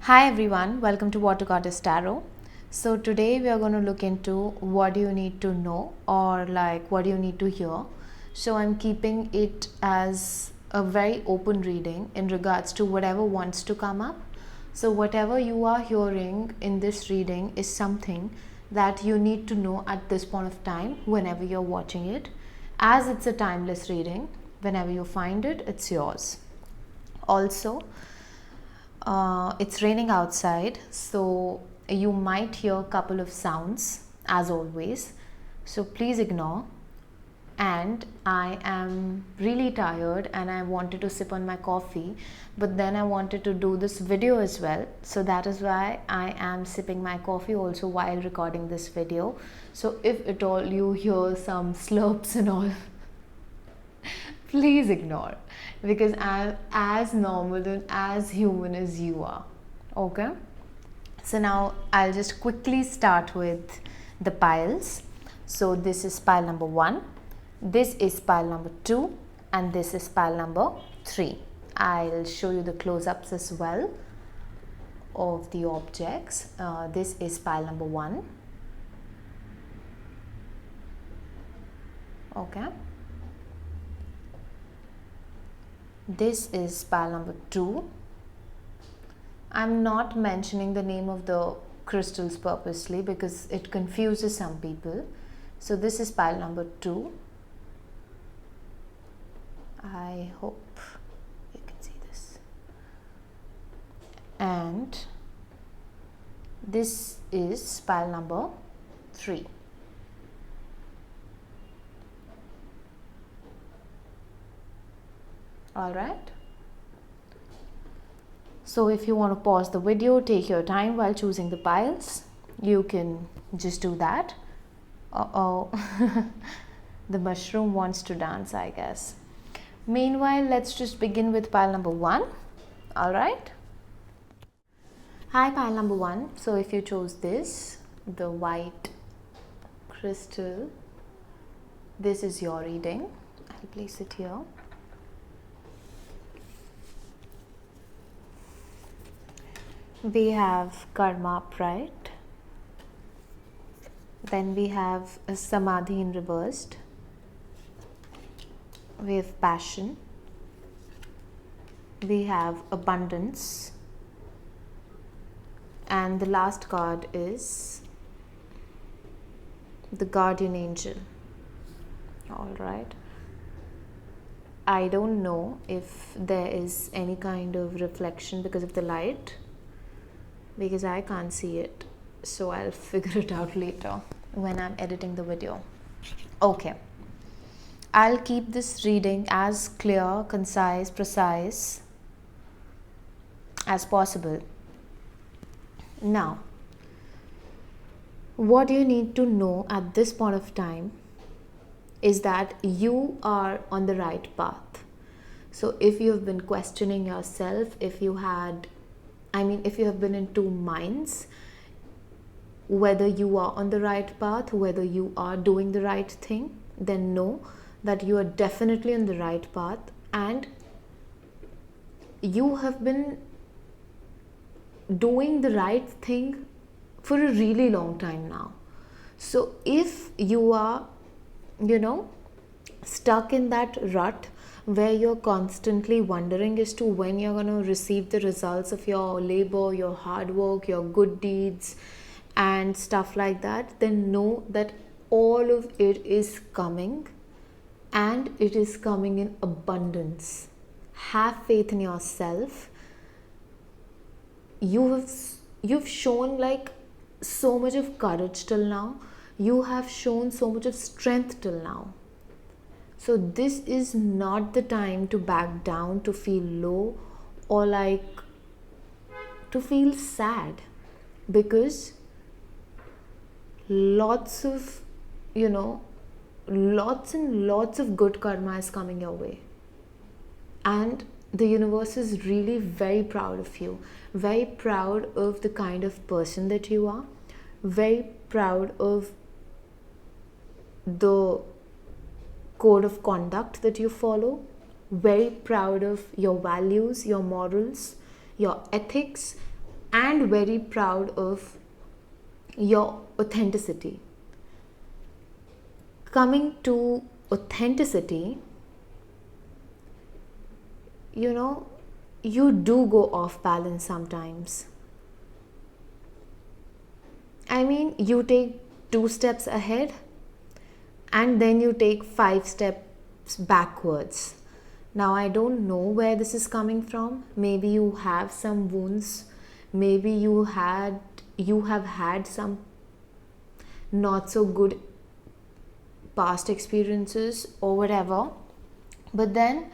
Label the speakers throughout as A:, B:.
A: Hi everyone, welcome to watergoddesstarot. So today we are going to look into what do you need to know or like what do you need to hear. So I'm keeping it as a very open reading in regards to whatever wants to come up. So whatever you are hearing in this reading is something that you need to know at this point of time whenever you're watching it. As it's a timeless reading, whenever you find it, it's yours. Also, it's raining outside, so you might hear a couple of sounds as always, so please ignore. And I am really tired and I wanted to sip on my coffee, but then I wanted to do this video as well, so that is why I am sipping my coffee also while recording this video. So if at all you hear some slurps and all, please ignore, because I'm as normal and as human as you are. Okay, so now I'll just quickly start with the piles. So this is pile number 1, this is pile number 2, and this is pile number 3. I'll show you the close-ups as well of the objects. This is pile number 1. Okay, this is pile number 2. I'm not mentioning the name of the crystals purposely because it confuses some people. So this is pile number 2. I hope you can see this. And this is pile number 3. All right. So if you want to pause the video, take your time while choosing the piles, you can just do that. Uh-oh, the mushroom wants to dance, I guess. Meanwhile, let's just begin with pile number 1. All right. Hi, pile number 1. So if you chose this, the white crystal, this is your reading. I'll place it here. We have karma upright, then we have a samadhi in reversed, we have passion, we have abundance, and the last card is the guardian angel. All right, I don't know if there is any kind of reflection because of the light, because I can't see it, so I'll figure it out later when I'm editing the video. Okay, I'll keep this reading as clear, concise, precise as possible. Now, what you need to know at this point of time is that you are on the right path. So if you have been questioning yourself, if you have been in two minds, whether you are on the right path, whether you are doing the right thing, then know that you are definitely on the right path and you have been doing the right thing for a really long time now. So if you are, stuck in that rut where you're constantly wondering as to when you're going to receive the results of your labor, your hard work, your good deeds and stuff like that, then know that all of it is coming and it is coming in abundance. Have faith in yourself. You've shown like so much of courage till now. You have shown so much of strength till now. So this is not the time to back down, to feel low or like to feel sad, because lots and lots of good karma is coming your way. And the universe is really very proud of you, very proud of the kind of person that you are, very proud of the code of conduct that you follow, very proud of your values, your morals, your ethics, and very proud of your authenticity. Coming to authenticity, you do go off balance sometimes. I mean, you take 2 steps ahead and then you take 5 steps backwards. Now, I don't know where this is coming from. Maybe you have some wounds. Maybe you have had some not so good past experiences or whatever. But then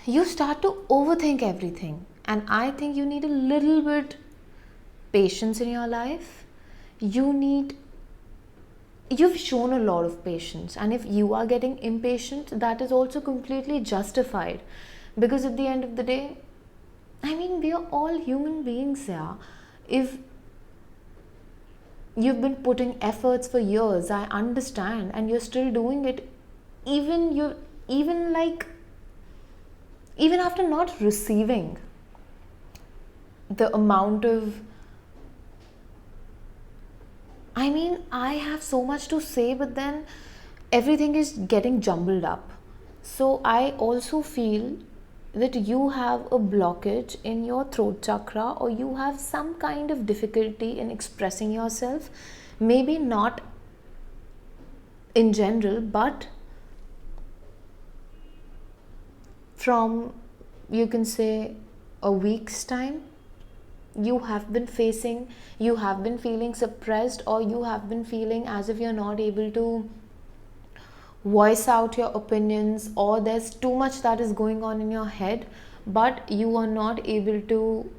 A: you start to overthink everything. And I think you need a little bit patience in your life. You've shown a lot of patience, and if you are getting impatient, that is also completely justified, because at the end of the day, I mean, we are all human beings here. If you've been putting efforts for years, I understand, and you're still doing it, even after not receiving the amount of, I mean, I have so much to say, but then everything is getting jumbled up. So I also feel that you have a blockage in your throat chakra, or you have some kind of difficulty in expressing yourself. Maybe not in general, but from, you can say, a week's time, you have been feeling suppressed, or you have been feeling as if you're not able to voice out your opinions, or there's too much that is going on in your head, but you are not able to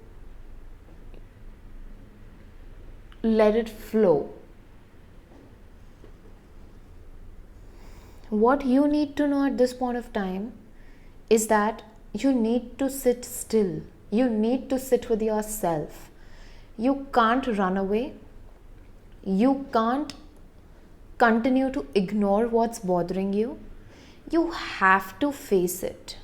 A: let it flow. What you need to know at this point of time is that you need to sit still. You need to sit with yourself. You can't run away. You can't continue to ignore what's bothering you. You have to face it.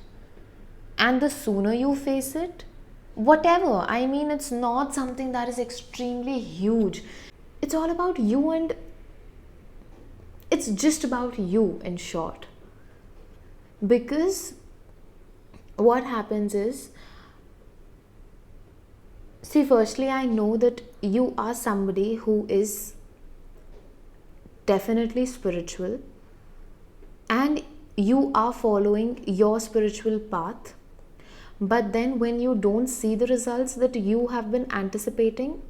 A: And the sooner you face it, whatever, I mean, it's not something that is extremely huge. It's all about you, and it's just about you, in short. Because what happens is, see, firstly, I know that you are somebody who is definitely spiritual, and you are following your spiritual path. But then when you don't see the results that you have been anticipating,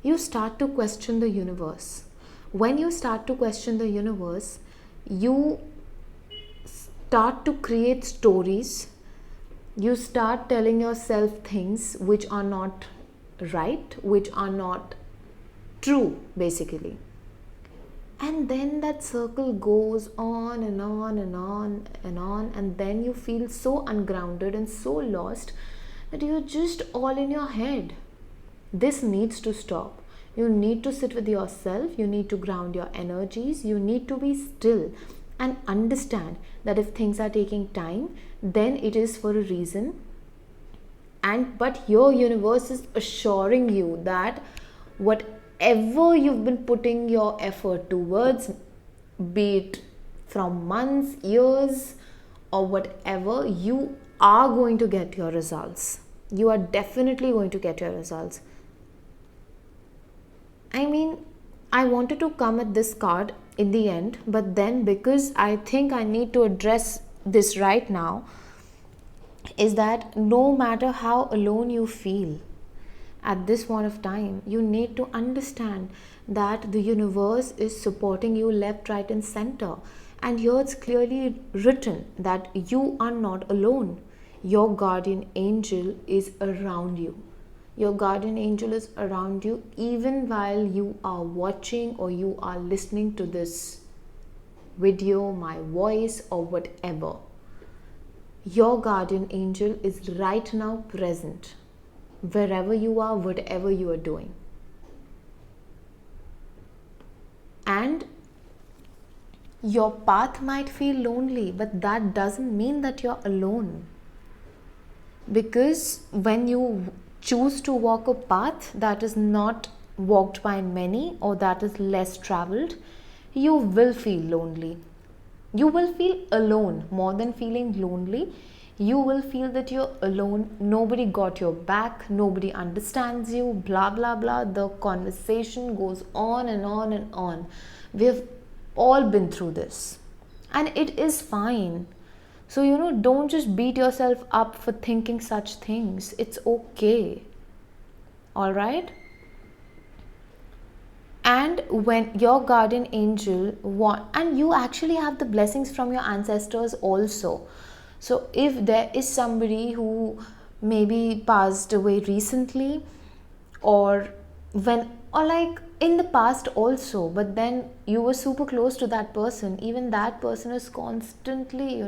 A: you start to question the universe. When you start to question the universe, you start to create stories. You start telling yourself things which are not right, which are not true, basically. And then that circle goes on and on and on and on, and then you feel so ungrounded and so lost that you're just all in your head. This needs to stop. You need to sit with yourself. You need to ground your energies. You need to be still and understand that if things are taking time, then it is for a reason. But your universe is assuring you that whatever you've been putting your effort towards, be it from months, years, or whatever, you are going to get your results. You are definitely going to get your results. I mean, I wanted to come at this card in the end, but then because I think I need to address this right now, is that no matter how alone you feel at this point of time, you need to understand that the universe is supporting you left, right, and center. And here it's clearly written that you are not alone. Your guardian angel is around you. Your guardian angel is around you even while you are watching or you are listening to this video, my voice, or whatever. Your guardian angel is right now present wherever you are, whatever you are doing. And your path might feel lonely, but that doesn't mean that you're alone. Because when you choose to walk a path that is not walked by many or that is less traveled, you will feel lonely. You will feel alone. More than feeling lonely, you will feel that you're alone. Nobody got your back. Nobody understands you. Blah, blah, blah. The conversation goes on and on and on. We've all been through this. And it is fine. So, don't just beat yourself up for thinking such things. It's okay. All right? And when your guardian angel and you actually have the blessings from your ancestors also. So if there is somebody who maybe passed away recently, or like in the past also, but then you were super close to that person, even that person is constantly,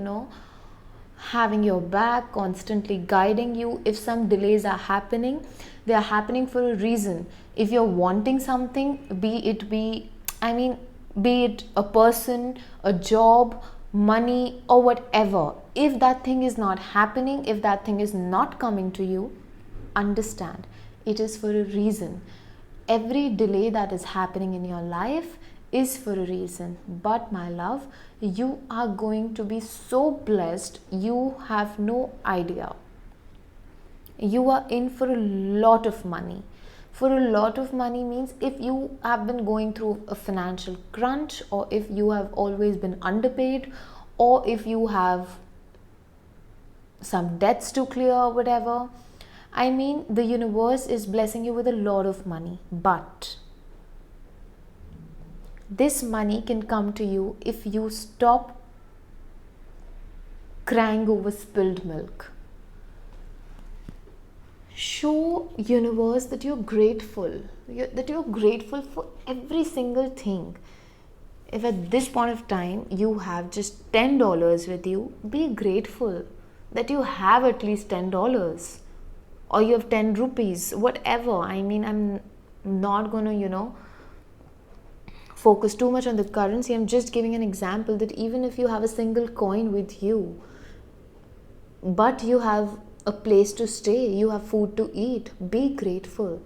A: having your back, constantly guiding you. If some delays are happening, they are happening for a reason. If you're wanting something, be it a person, a job, money, or whatever, if that thing is not happening, if that thing is not coming to you, understand it is for a reason. Every delay that is happening in your life is for a reason. But my love, you are going to be so blessed, you have no idea. You are in for a lot of money. For a lot of money means if you have been going through a financial crunch, or if you have always been underpaid, or if you have some debts to clear or whatever. The universe is blessing you with a lot of money, but this money can come to you if you stop crying over spilled milk. Show universe that you're grateful, that you're grateful for every single thing. If at this point of time you have just $10 with you, be grateful that you have at least $10, or you have 10 rupees, whatever. I'm not gonna, focus too much on the currency. I'm just giving an example that even if you have a single coin with you, but you have a place to stay, you have food to eat, be grateful.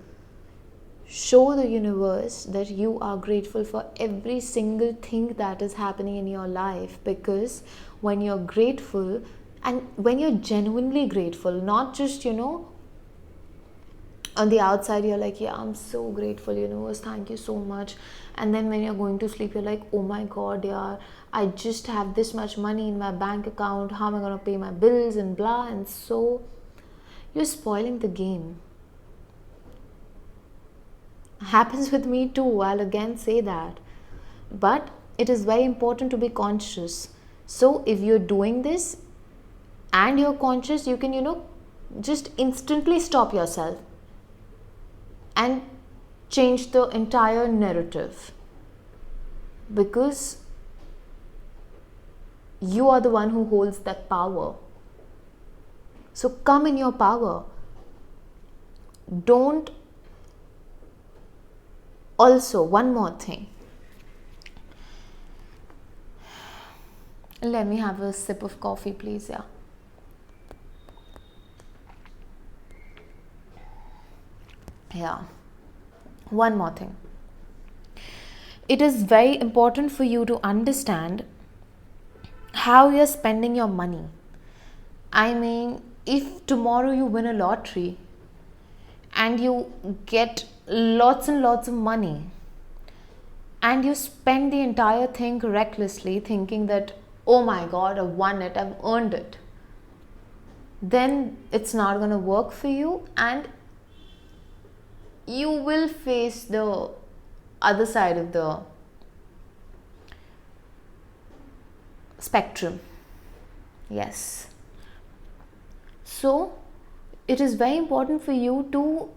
A: Show the universe that you are grateful for every single thing that is happening in your life, because when you're grateful, and when you're genuinely grateful, not just, on the outside you're like, yeah, I'm so grateful, universe, thank you so much, and then when you're going to sleep you're like, oh my god, yeah, I just have this much money in my bank account, how am I going to pay my bills and blah, and so you're spoiling the game. Happens with me too, I'll again say that, but it is very important to be conscious. So if you're doing this and you're conscious, you can, just instantly stop yourself and change the entire narrative, because you are the one who holds that power. So come in your power. Don't. Also, one more thing. Let me have a sip of coffee, please. Yeah. One more thing. It is very important for you to understand how you're spending your money. If tomorrow you win a lottery and you get lots and lots of money and you spend the entire thing recklessly, thinking that, oh my god, I've won it, I've earned it, then it's not going to work for you, and you will face the other side of the spectrum. Yes. So it is very important for you to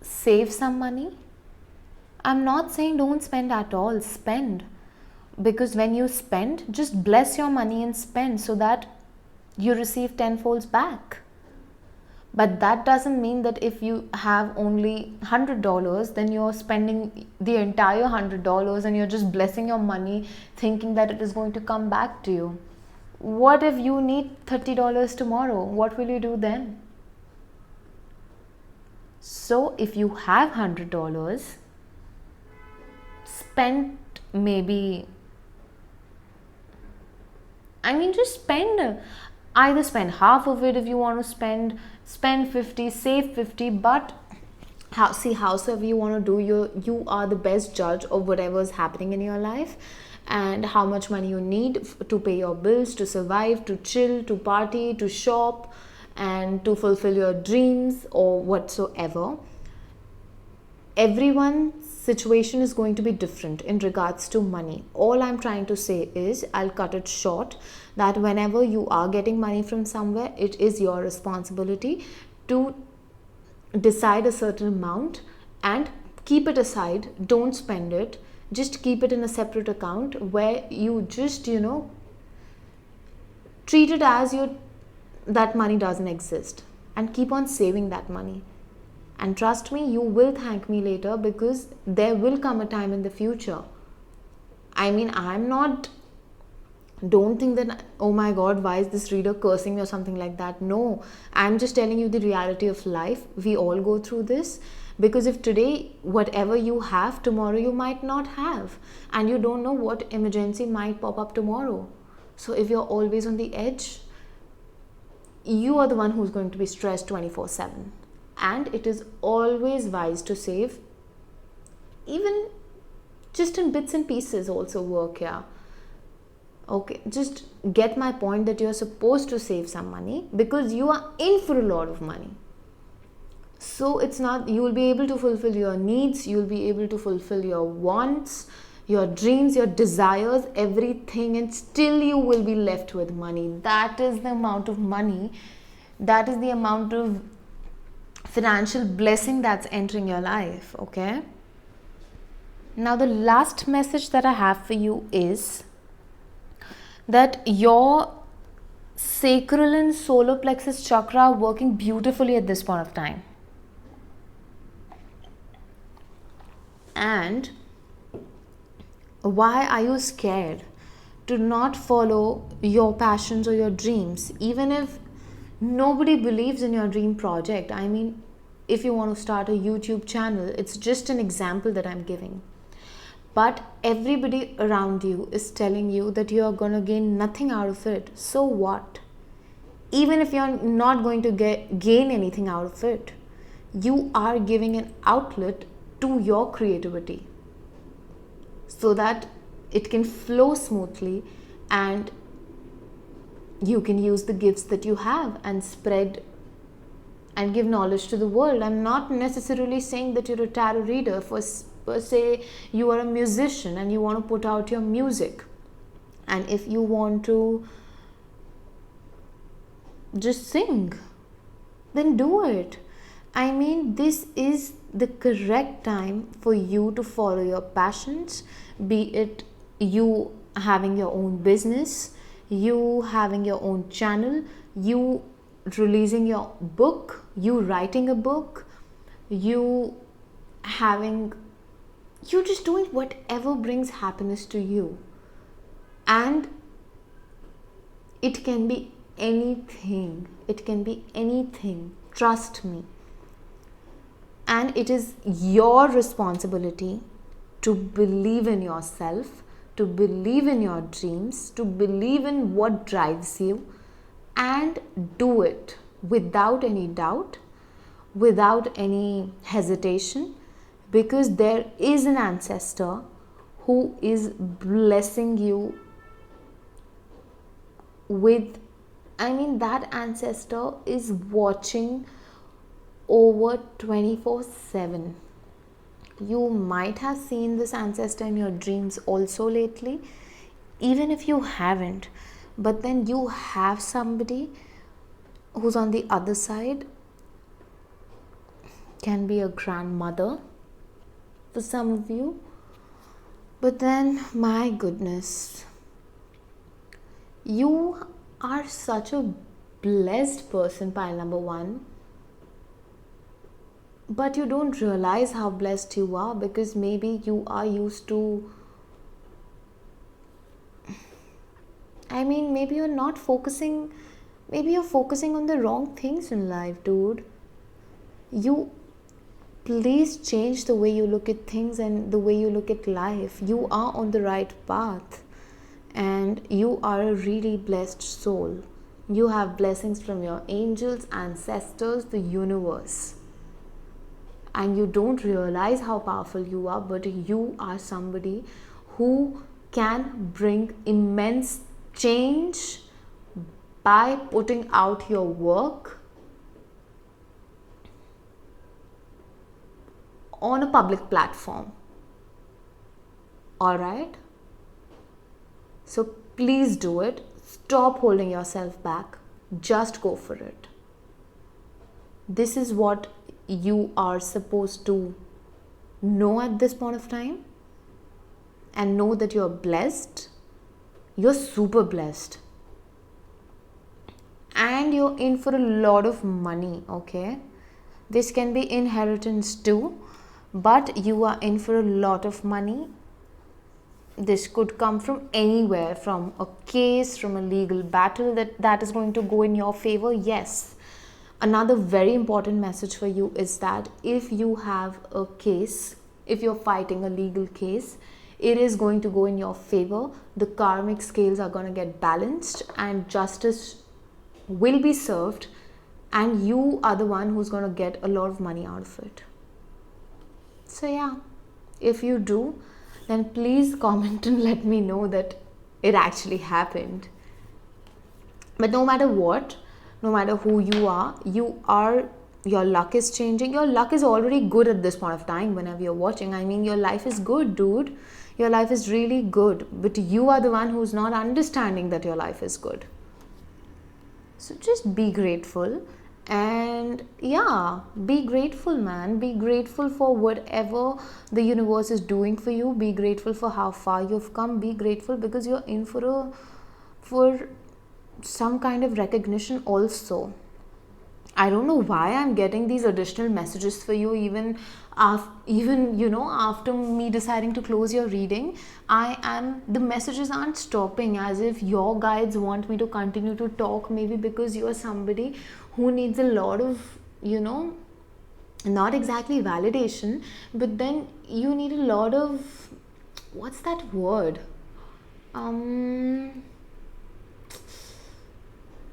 A: save some money. I'm not saying don't spend at all. Spend, because when you spend, just bless your money and spend so that you receive tenfolds back. But that doesn't mean that if you have only $100, then you're spending the entire $100 and you're just blessing your money thinking that it is going to come back to you. What if you need $30 tomorrow? What will you do then? So if you have $100, spend maybe, just either spend half of it if you want to spend 50, save 50, but howsoever you want to do, you are the best judge of whatever is happening in your life and how much money you need to pay your bills, to survive, to chill, to party, to shop, and to fulfill your dreams or whatsoever. Everyone's situation is going to be different in regards to money. All I'm trying to say is, I'll cut it short, that whenever you are getting money from somewhere, it is your responsibility to decide a certain amount and keep it aside. Don't spend it. Just keep it in a separate account where you just, treat it as that money doesn't exist, and keep on saving that money. And trust me, you will thank me later, because there will come a time in the future. Don't think that, oh my god, why is this reader cursing me or something like that. No, I'm just telling you the reality of life. We all go through this, because if today whatever you have, tomorrow you might not have, and you don't know what emergency might pop up tomorrow. So if you're always on the edge, you are the one who's going to be stressed 24/7. And it is always wise to save, even just in bits and pieces also work. Yeah, okay, just get my point, that you're supposed to save some money because you are in for a lot of money. So it's not, you will be able to fulfill your needs, you'll be able to fulfill your wants, your dreams, your desires, everything, and still you will be left with money. That is the amount of money, that is the amount of financial blessing that's entering your life. Okay, now the last message that I have for you is that your sacral and solar plexus chakra are working beautifully at this point of time. And why are you scared to not follow your passions or your dreams, even if nobody believes in your dream project? If you want to start a YouTube channel, it's just an example that I'm giving, but everybody around you is telling you that you are going to gain nothing out of it. So what? Even if you're not going to gain anything out of it, you are giving an outlet to your creativity so that it can flow smoothly, and you can use the gifts that you have and spread and give knowledge to the world. I'm not necessarily saying that you're a tarot reader. Per se, you are a musician and you want to put out your music, and if you want to just sing, then do it. This is the correct time for you to follow your passions, be it you having your own business, you having your own channel, you releasing your book, you writing a book, you just doing whatever brings happiness to you. And it can be anything. It can be anything. Trust me. And it is your responsibility to believe in yourself, to believe in your dreams, to believe in what drives you, and do it without any doubt, without any hesitation, because there is an ancestor who is blessing you with, that ancestor is watching over 24/7. You might have seen this ancestor in your dreams also lately, even if you haven't, but then you have somebody who's on the other side. Can be a grandmother for some of you, but then, my goodness, you are such a blessed person, pile number one, but you don't realize how blessed you are, because maybe you are used to, maybe you're not focusing, maybe you're focusing on the wrong things in life, dude. You please change the way you look at things and the way you look at life. You are on the right path and you are a really blessed soul. You have blessings from your angels, ancestors, the universe. And you don't realize how powerful you are, but you are somebody who can bring immense change by putting out your work on a public platform. All right? So please do it. Stop holding yourself back. Just go for it. This is what you are supposed to know at this point of time, and know that you're blessed. You're super blessed. And you're in for a lot of money, okay? This can be inheritance too, but you are in for a lot of money. This could come from anywhere, from a case, from a legal battle that is going to go in your favor. Yes. Another very important message for you is that if you have a case, if you're fighting a legal case, it is going to go in your favor. The karmic scales are going to get balanced and justice will be served, and you are the one who's going to get a lot of money out of it. So yeah, if you do, then please comment and let me know that it actually happened. But no matter what, no matter who you are, your luck is changing. Your luck is already good at this point of time whenever you're watching. I mean, your life is good, dude. Your life is really good. But you are the one who's not understanding that your life is good. So just be grateful. And yeah, be grateful, man. Be grateful for whatever the universe is doing for you. Be grateful for how far you've come. Be grateful because you're in for some kind of recognition also. I don't know why I'm getting these additional messages for you, even after me deciding to close your reading. The messages aren't stopping, as if your guides want me to continue to talk, maybe because you are somebody who needs a lot of, not exactly validation, but then you need a lot of, what's that word?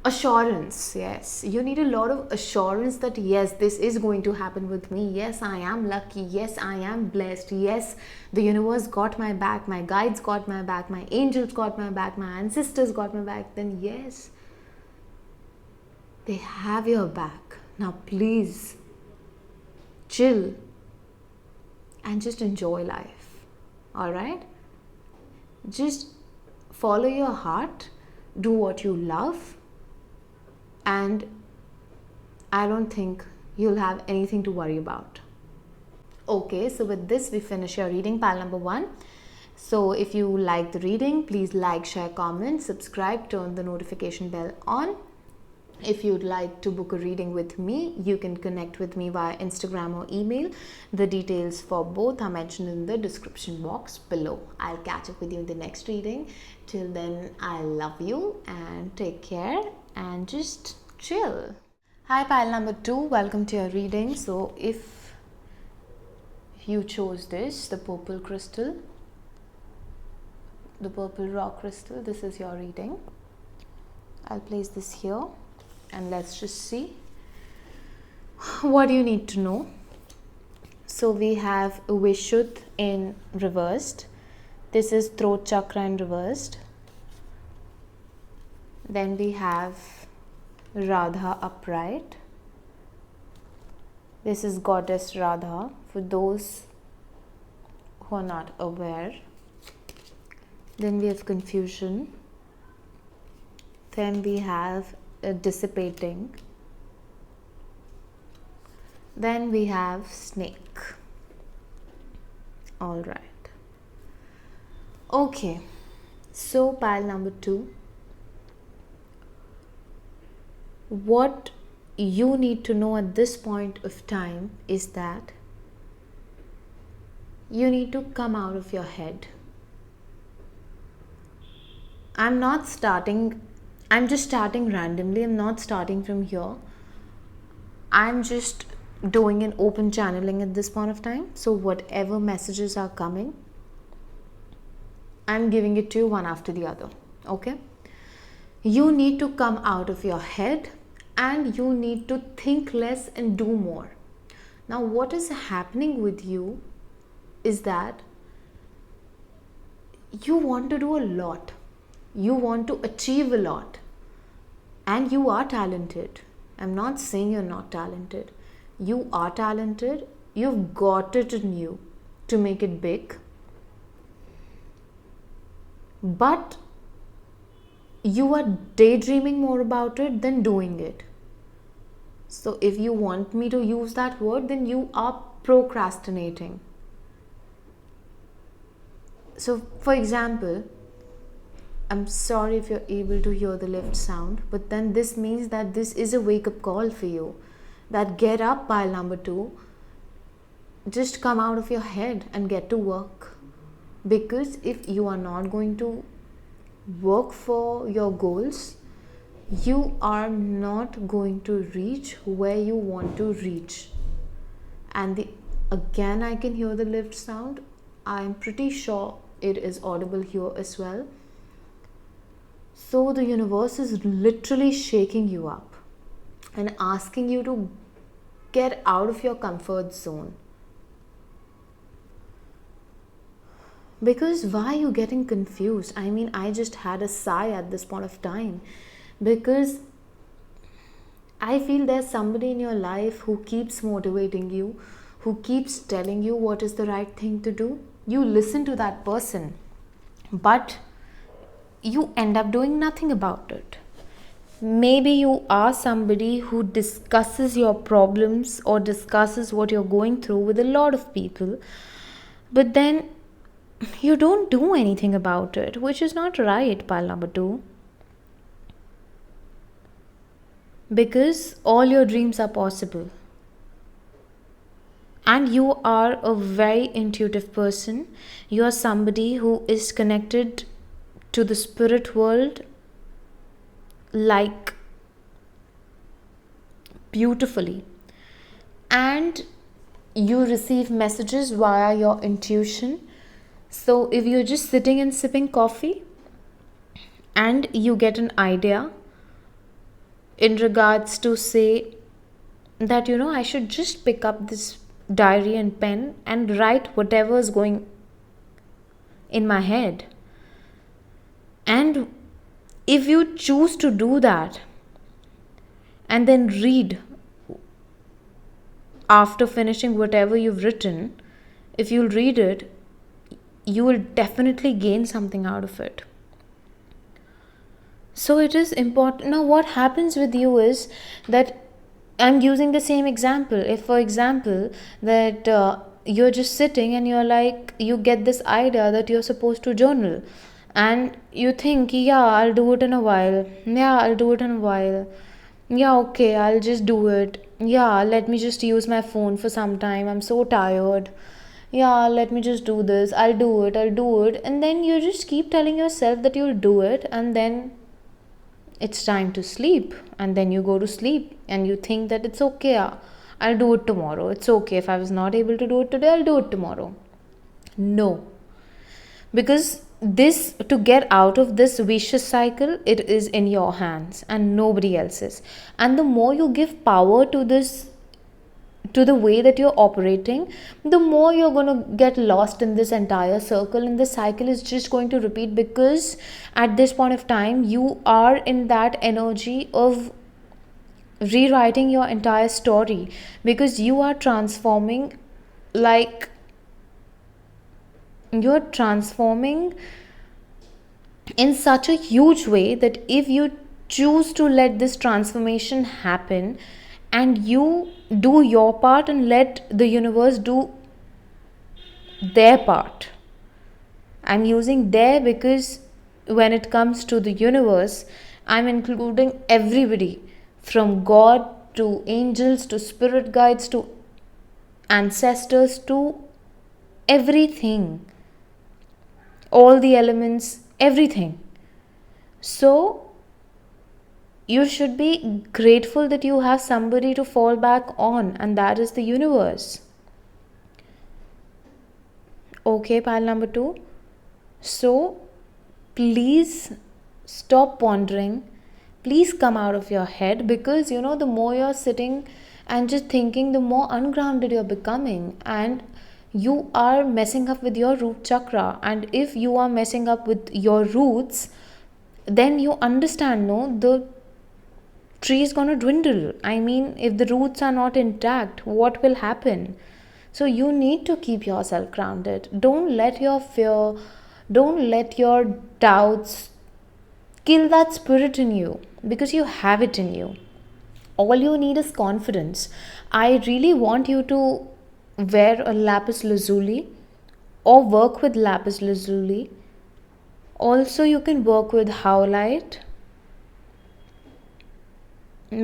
A: Assurance. Yes, you need a lot of assurance that yes, this is going to happen with me. Yes, I am lucky. Yes, I am blessed. Yes, the universe got my back, my guides got my back, my angels got my back, my ancestors got my back. Then yes, they have your back. Now please chill and just enjoy life. All right, just follow your heart, do what you love, and I don't think you'll have anything to worry about. Okay, so with this we finish your reading, pile number 1. So if you like the reading, please like, share, comment, subscribe, turn the notification bell on. If you'd like to book a reading with me, you can connect with me via Instagram or email. The details for both are mentioned in the description box below. I'll catch up with you in the next reading. Till then, I love you and take care and just chill. Hi, pile number 2. Welcome to your reading. So if you chose this, the purple crystal, the purple rock crystal, this is your reading. I'll place this here. And let's just see what you need to know. So we have Vishuddh in reversed. This is throat chakra in reversed. Then we have Radha upright. This is goddess Radha for those who are not aware. Then we have confusion. Then we have dissipating. Then we have snake. All right. Okay. So pile number 2. What you need to know at this point of time is that you need to come out of your head. I'm just starting randomly. I'm not starting from here. I'm just doing an open channeling at this point of time. So whatever messages are coming, I'm giving it to you one after the other. Okay? You need to come out of your head and you need to think less and do more. Now, what is happening with you is that you want to do a lot. You want to achieve a lot. And you are talented. I'm not saying you're not talented. You are talented. You've got it in you to make it big. But you are daydreaming more about it than doing it. So if you want me to use that word, then you are procrastinating. So for example, I'm sorry if you're able to hear the lift sound, but then this means that this is a wake-up call for you. That get up, pile number 2. Just come out of your head and get to work. Because if you are not going to work for your goals, you are not going to reach where you want to reach. And again, I can hear the lift sound. I'm pretty sure it is audible here as well. So the universe is literally shaking you up and asking you to get out of your comfort zone. Because why are you getting confused? I mean, I just had a sigh at this point of time because I feel there's somebody in your life who keeps motivating you, who keeps telling you what is the right thing to do. You listen to that person, but you end up doing nothing about it. Maybe you are somebody who discusses your problems or discusses what you're going through with a lot of people, but then you don't do anything about it, which is not right, pile number 2. Because all your dreams are possible. And you are a very intuitive person. You are somebody who is connected to the spirit world like beautifully. And you receive messages via your intuition. So if you're just sitting and sipping coffee and you get an idea in regards to say that, I should just pick up this diary and pen and write whatever is going in my head. And if you choose to do that and then read after finishing whatever you've written, if you'll read it, you will definitely gain something out of it. So it is important. Now what happens with you is that I'm using the same example. If for example that you're just sitting and you're like, you get this idea that you're supposed to journal and you think, yeah, I'll do it in a while. Yeah, okay, I'll just do it. Yeah, let me just use my phone for some time. I'm so tired. Yeah, let me just do this. I'll do it. And then you just keep telling yourself that you'll do it, and then it's time to sleep, and then you go to sleep and you think that it's okay. I'll do it tomorrow. It's okay. If I was not able to do it today, I'll do it tomorrow. No. Because to get out of this vicious cycle, it is in your hands and nobody else's. And the more you give power to the way that you're operating, the more you're going to get lost in this entire circle, and this cycle is just going to repeat, because at this point of time you are in that energy of rewriting your entire story, because you are transforming in such a huge way that if you choose to let this transformation happen and you do your part and let the universe do their part. I'm using their because when it comes to the universe, I'm including everybody from God to angels to spirit guides to ancestors to everything, all the elements, everything. So you should be grateful that you have somebody to fall back on, and that is the universe. Okay, pile number 2. So please stop pondering. Please come out of your head, because the more you're sitting and just thinking, the more ungrounded you're becoming, and you are messing up with your root chakra. And if you are messing up with your roots, then you understand, no, the tree is going to dwindle. I mean, if the roots are not intact, what will happen? So you need to keep yourself grounded. Don't let your fear, don't let your doubts kill that spirit in you, because you have it in you. All you need is confidence. I really want you to wear a lapis lazuli or work with lapis lazuli. Also, you can work with howlite,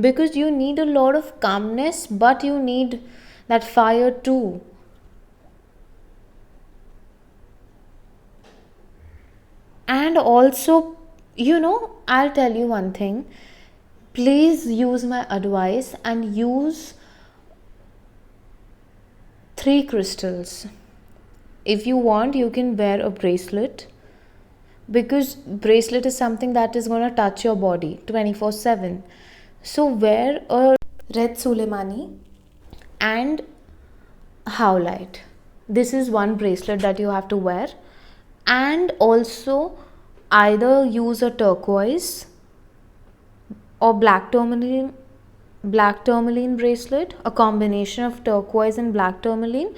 A: because you need a lot of calmness, but you need that fire too. And also, I'll tell you one thing. Please use my advice and use 3 crystals. If you want, you can wear a bracelet, because bracelet is something that is going to touch your body 24/7. So wear a red Suleimani and howlite. This is one bracelet that you have to wear. And also, either use a turquoise or black tourmaline bracelet, a combination of turquoise and black tourmaline,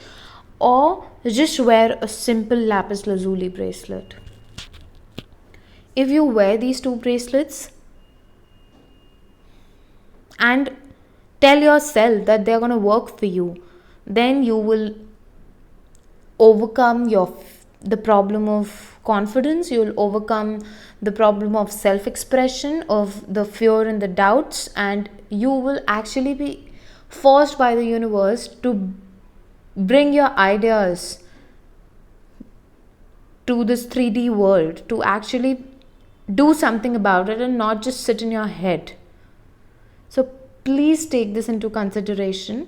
A: or just wear a simple lapis lazuli bracelet. If you wear these 2 bracelets and tell yourself that they're going to work for you, then you will overcome the problem of confidence. You'll overcome the problem of self-expression, of the fear and the doubts, and you will actually be forced by the universe to bring your ideas to this 3D world, to actually do something about it and not just sit in your head. So please take this into consideration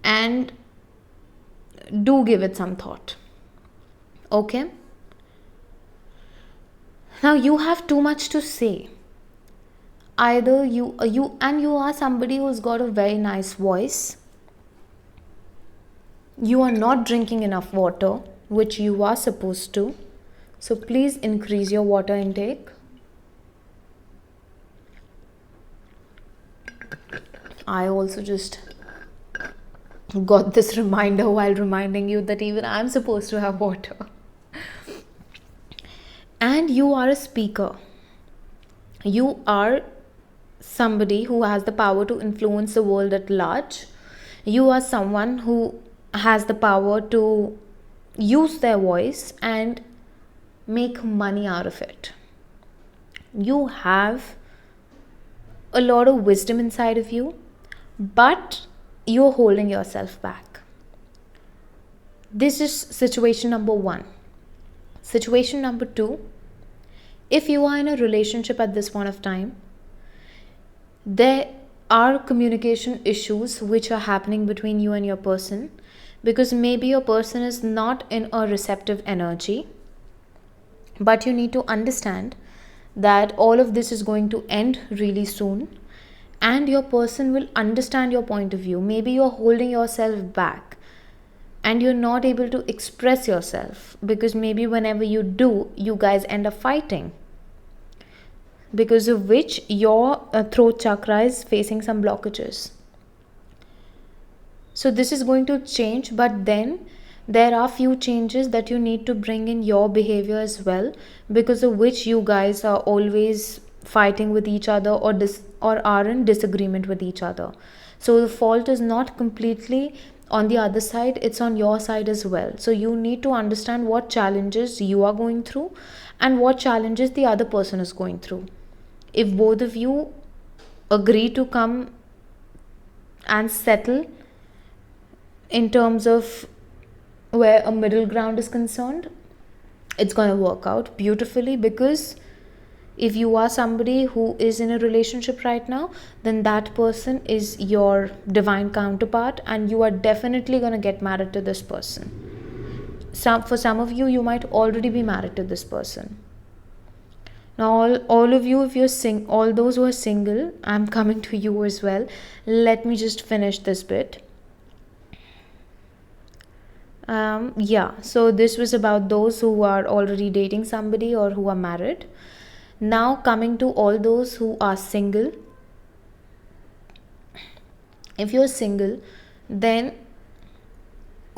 A: and do give it some thought. Okay? Now you have too much to say. Either you are somebody who's got a very nice voice. You are not drinking enough water, which you are supposed to. So please increase your water intake. I also just got this reminder while reminding you that even I'm supposed to have water. And you are a speaker. You are somebody who has the power to influence the world at large. You are someone who has the power to use their voice and make money out of it. You have a lot of wisdom inside of you, but you're holding yourself back. This is situation number 1. Situation number 2, if you are in a relationship at this point of time, there are communication issues which are happening between you and your person, because maybe your person is not in a receptive energy. But you need to understand that all of this is going to end really soon, and your person will understand your point of view. Maybe you're holding yourself back and you're not able to express yourself, because maybe whenever you do, you guys end up fighting, because of which your throat chakra is facing some blockages. So this is going to change, but then there are few changes that you need to bring in your behavior as well, because of which you guys are always fighting with each other or are in disagreement with each other. So the fault is not completely on the other side, it's on your side as well. So you need to understand what challenges you are going through and what challenges the other person is going through. If both of you agree to come and settle in terms of where a middle ground is concerned, it's going to work out beautifully, because If you are somebody who is in a relationship right now, then that person is your divine counterpart, and you are definitely going to get married to this person. For some of you, you might already be married to this person. Now, all of you, if you're all those who are single, I'm coming to you as well. Let me just finish this bit. Yeah, so this was about those who are already dating somebody or who are married. Now coming to all those who are single. If you're single, then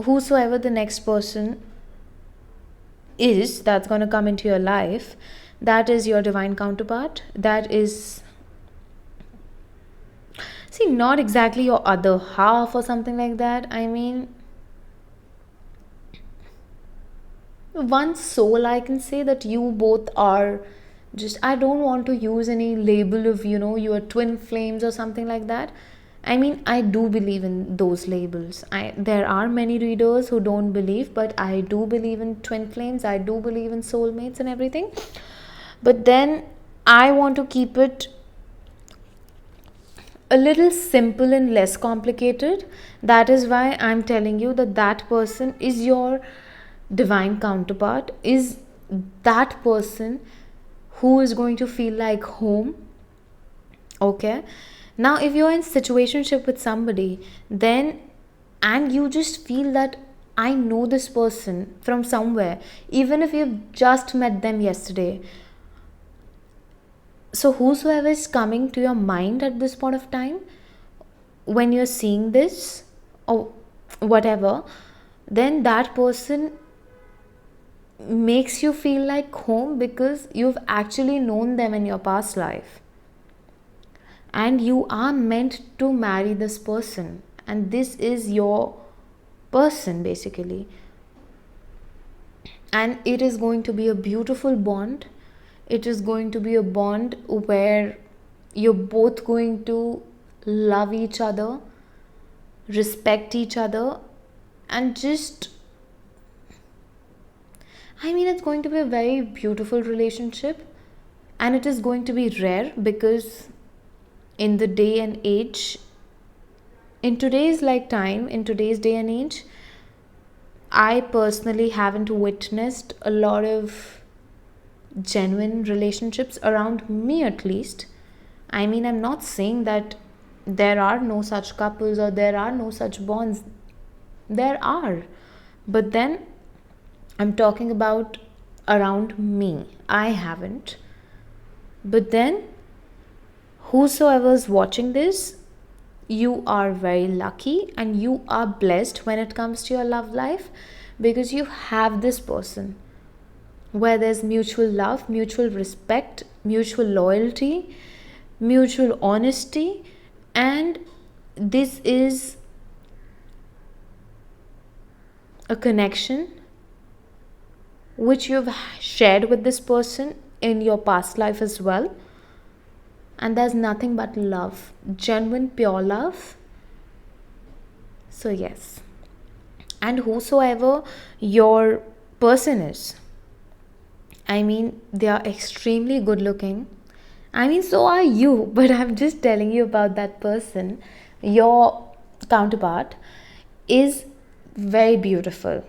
A: whosoever the next person is that's going to come into your life, that is your divine counterpart. That is, see, not exactly your other half or something like that. I mean, one soul, I can say that you both are just, I don't want to use any label of, you are twin flames or something like that. I mean, I do believe in those labels. There are many readers who don't believe, but I do believe in twin flames. I do believe in soulmates and everything. But then I want to keep it a little simple and less complicated. That is why I'm telling you that that person is your divine counterpart, is that person who is going to feel like home. Okay, now if you're in situationship with somebody, then, and you just feel that I know this person from somewhere, even if you've just met them yesterday. So whosoever is coming to your mind at this point of time, when you're seeing this or whatever, then that person makes you feel like home because you've actually known them in your past life. And you are meant to marry this person. And this is your person, basically. And it is going to be a beautiful bond. It is going to be a bond where you're both going to love each other, respect each other, and just, I mean, it's going to be a very beautiful relationship. And it is going to be rare because in the day and age, in today's in today's day and age, I personally haven't witnessed a lot of genuine relationships around me, at least. I mean, I'm not saying that there are no such couples or there are no such bonds. There are. But then I'm talking about around me. I haven't. But then, whosoever is watching this, you are very lucky and you are blessed when it comes to your love life, because you have this person where there's mutual love, mutual respect, mutual loyalty, mutual honesty, and this is a connection which you've shared with this person in your past life as well. And there's nothing but love, genuine, pure love. So yes, and whosoever your person is, I mean, they are extremely good looking. I mean, so are you, but I'm just telling you about that person. Your counterpart is very beautiful.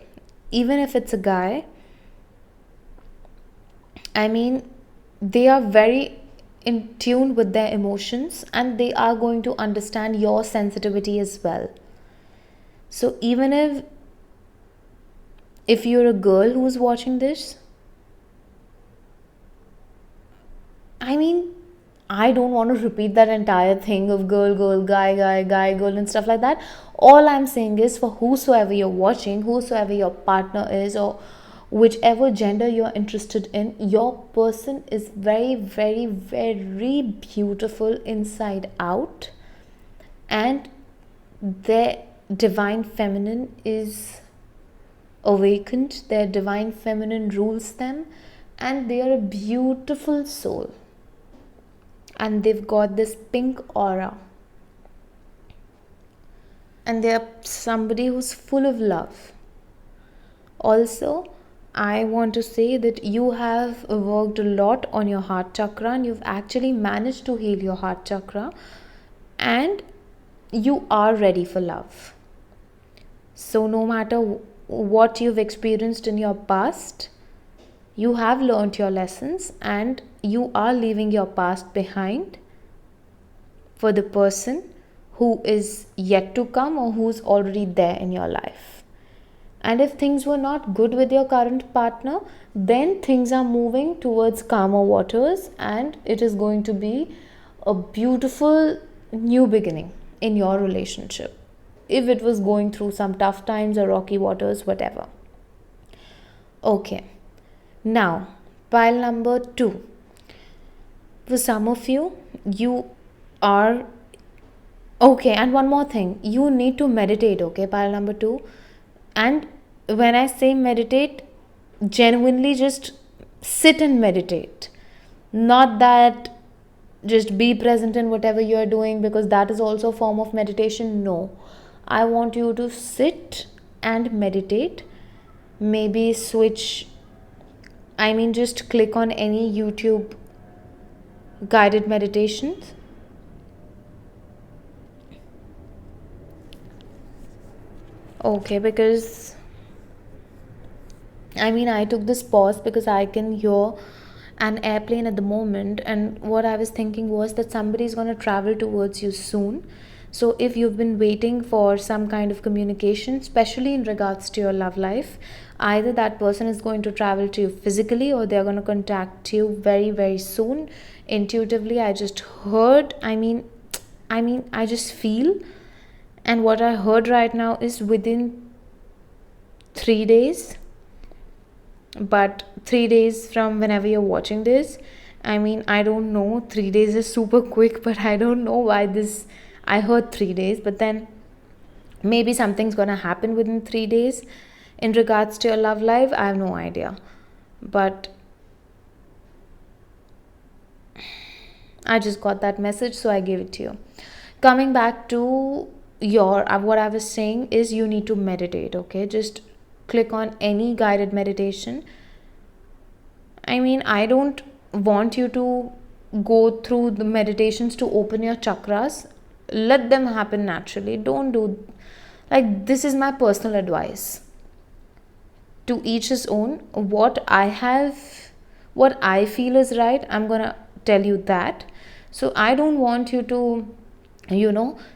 A: Even if it's a guy, I mean, they are very in tune with their emotions and they are going to understand your sensitivity as well. So even if you're a girl who's watching this, I mean, I don't want to repeat that entire thing of girl, girl, guy, guy, guy, girl and stuff like that. All I'm saying is, for whosoever you're watching, whosoever your partner is, or whichever gender you're interested in, your person is very, very, very beautiful inside out. And their divine feminine is awakened. Their divine feminine rules them. And they are a beautiful soul. And they've got this pink aura. And they're somebody who's full of love. Also, I want to say that you have worked a lot on your heart chakra and you've actually managed to heal your heart chakra, and you are ready for love. So, no matter what you've experienced in your past, you have learned your lessons and you are leaving your past behind for the person who is yet to come or who's already there in your life. And if things were not good with your current partner, then things are moving towards calmer waters and it is going to be a beautiful new beginning in your relationship. If it was going through some tough times or rocky waters, whatever. Okay. Now, pile number 2. For some of you, you are okay. And one more thing, you need to meditate. Okay, pile number 2. And when I say meditate, genuinely just sit and meditate. Not that just be present in whatever you are doing, because that is also a form of meditation. No, I want you to sit and meditate. Maybe just click on any YouTube guided meditations. Okay, because I took this pause because I can hear an airplane at the moment, and what I was thinking was that somebody is going to travel towards you soon. So if you've been waiting for some kind of communication, especially in regards to your love life, either that person is going to travel to you physically or they're going to contact you very, very soon. Intuitively, I just heard, I just feel, and what I heard right now is within 3 days. But 3 days from whenever you're watching this, I don't know, 3 days is super quick, but I don't know why I heard 3 days, but then maybe something's gonna happen within 3 days in regards to your love life. I have no idea, but I just got that message, so I gave it to you. Coming back to what I was saying is, you need to meditate. Okay, just click on any guided meditation. I don't want you to go through the meditations to open your chakras. Let them happen naturally. Don't do this is my personal advice. To each his own. What I feel is right, I'm gonna tell you that. So I don't want you to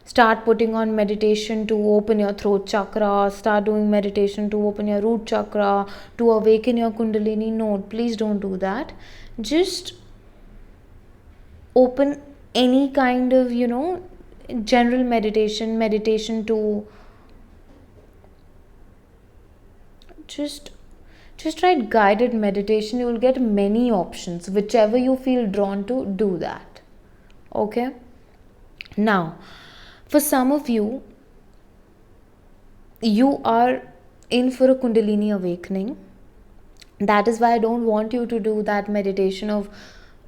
A: start putting on meditation to open your throat chakra, start doing meditation to open your root chakra, to awaken your kundalini. No, please don't do that. Just open any kind of general meditation to just write guided meditation. You will get many options. Whichever you feel drawn to, do that. Okay. Now, for some of you, you are in for a kundalini awakening. That is why I don't want you to do that meditation of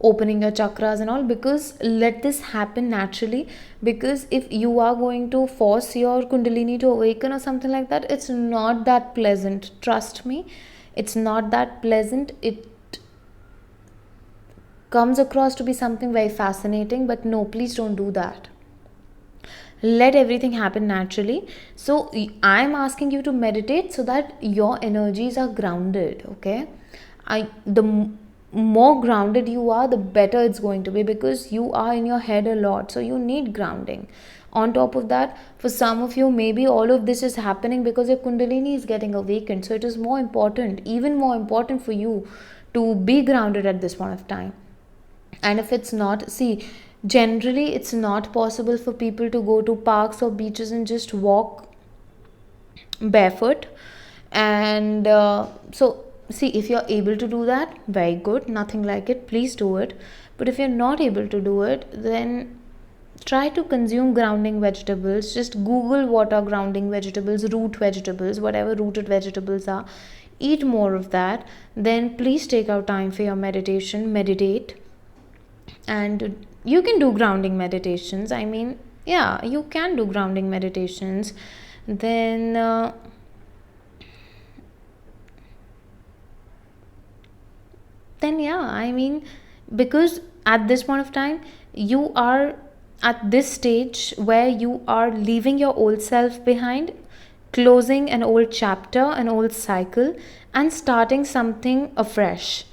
A: opening your chakras and all, because let this happen naturally. Because if you are going to force your kundalini to awaken or something like that, it's not that pleasant. Trust me, it's not that pleasant. It comes across to be something very fascinating, but no, please don't do that. Let everything happen naturally. So I'm asking you to meditate so that your energies are grounded. Okay, the more grounded you are, the better it's going to be, because you are in your head a lot, so you need grounding. On top of that, for some of you, maybe all of this is happening because your kundalini is getting awakened, so it is even more important for you to be grounded at this point of time. And if it's not, generally it's not possible for people to go to parks or beaches and just walk barefoot. And if you're able to do that, very good, nothing like it, please do it. But if you're not able to do it, then try to consume grounding vegetables. Just Google what are grounding vegetables, root vegetables, whatever rooted vegetables are. Eat more of that. Then please take out time for your meditate. And you can do grounding meditations. You can do grounding meditations. Then then yeah, I mean, because at this point of time, you are at this stage where you are leaving your old self behind, closing an old chapter, an old cycle, and starting something afresh.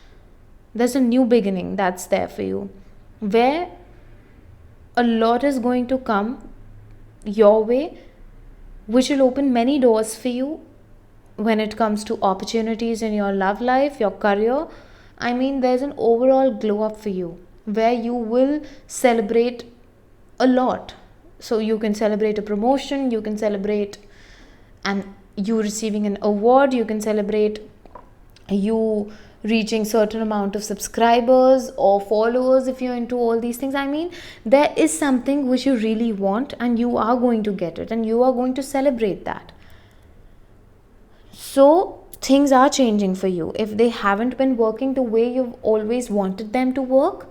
A: There's a new beginning that's there for you, where a lot is going to come your way, which will open many doors for you when it comes to opportunities in your love life, your career. I mean, there's an overall glow up for you where you will celebrate a lot. So you can celebrate a promotion, you can celebrate and you receiving an award, you can celebrate you reaching certain amount of subscribers or followers if you're into all these things. I mean, there is something which you really want and you are going to get it and you are going to celebrate that. So things are changing for you. If they haven't been working the way you've always wanted them to work,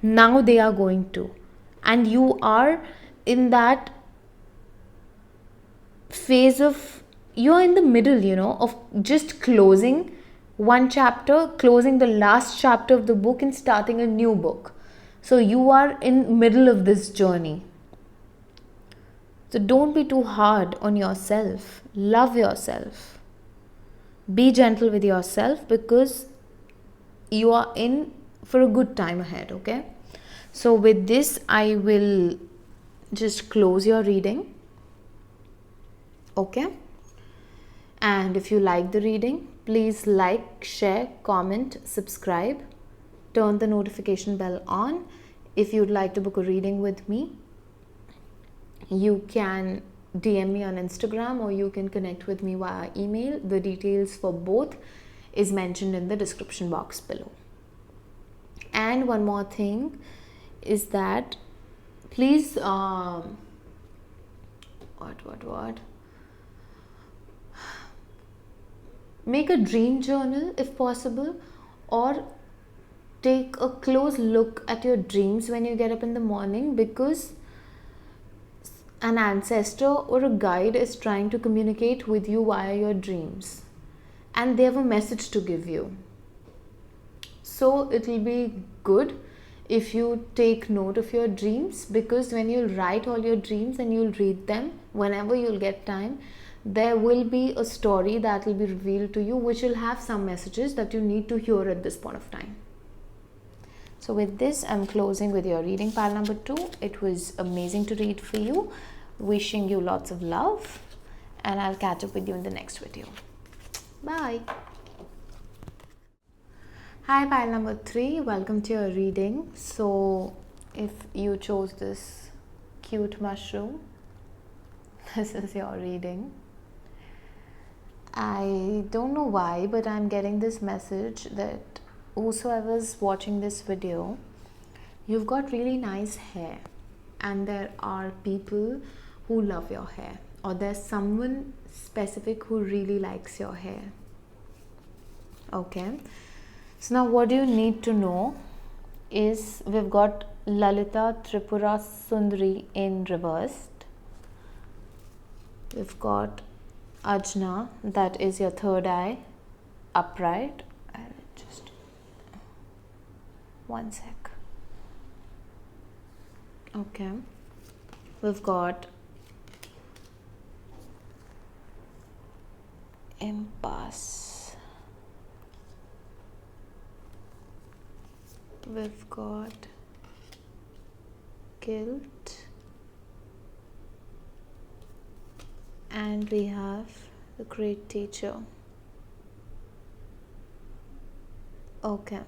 A: now they are going to. And you are in that phase of, you're in the middle, of just closing one chapter, closing the last chapter of the book and starting a new book. So you are in middle of this journey. So don't be too hard on yourself. Love yourself. Be gentle with yourself because you are in for a good time ahead, okay? So with this, I will just close your reading, okay? And if you like the reading, please like, share, comment, subscribe, turn the notification bell on. If you'd like to book a reading with me, you can DM me on Instagram or you can connect with me via email. The details for both is mentioned in the description box below. And one more thing is that please make a dream journal if possible, or take a close look at your dreams when you get up in the morning, because an ancestor or a guide is trying to communicate with you via your dreams and they have a message to give you. So it will be good if you take note of your dreams, because when you'll write all your dreams and you'll read them whenever you'll get time, there will be a story that will be revealed to you which will have some messages that you need to hear at this point of time. So with this, I'm closing with your reading pile number 2. It was amazing to read for you. Wishing you lots of love, and I'll catch up with you in the next video. Bye. Hi, pile number 3. Welcome to your reading. So if you chose this cute mushroom, this is your reading. I don't know why, but I'm getting this message that whosoever's watching this video, you've got really nice hair and there are people who love your hair, or there's someone specific who really likes your hair. Okay, so now what do you need to know is we've got Lalita Tripura Sundari in reversed. We've got Ajna, that is your third eye, upright. I'll just one sec. Okay, we've got impasse. We've got guilt, and we have the great teacher. Okay.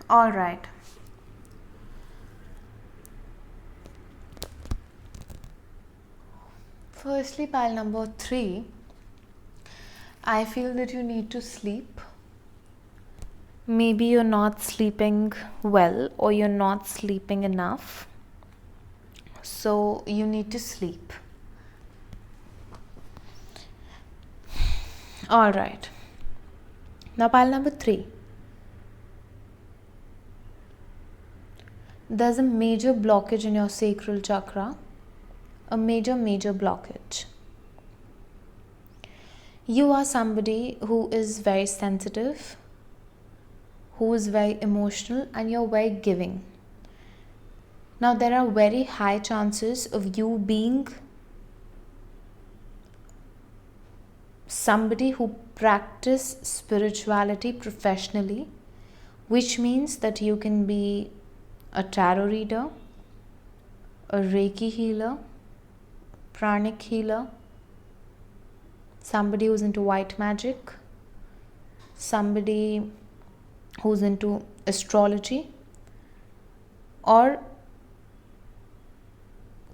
A: All right. Firstly, pile number 3, I feel that you need to sleep. Maybe you're not sleeping well or you're not sleeping enough. So you need to sleep. All right. Now pile number 3. There's a major blockage in your sacral chakra. A major blockage. You are somebody who is very sensitive, who is very emotional, and you're very giving. Now, there are very high chances of you being somebody who practice spirituality professionally, which means that you can be a tarot reader, a Reiki healer, pranic healer, somebody who's into white magic, somebody who's into astrology, or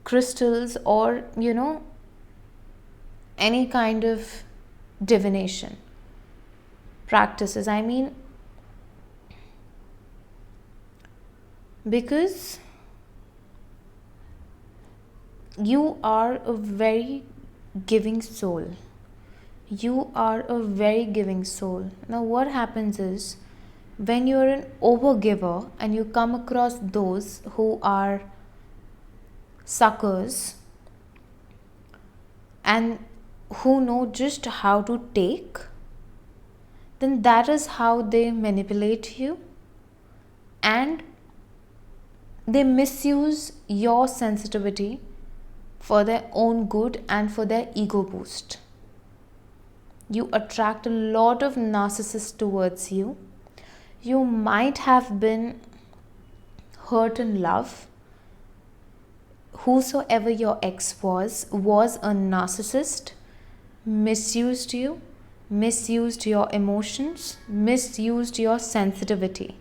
A: crystals, or any kind of divination practices. I mean, because you are a very giving soul. You are a very giving soul. Now, what happens is, when you're an overgiver and you come across those who are suckers and who know just how to take, then that is how they manipulate you, and they misuse your sensitivity for their own good and for their ego boost. You attract a lot of narcissists towards you. You might have been hurt in love. Whosoever your ex was a narcissist, misused you, misused your emotions, misused your sensitivity.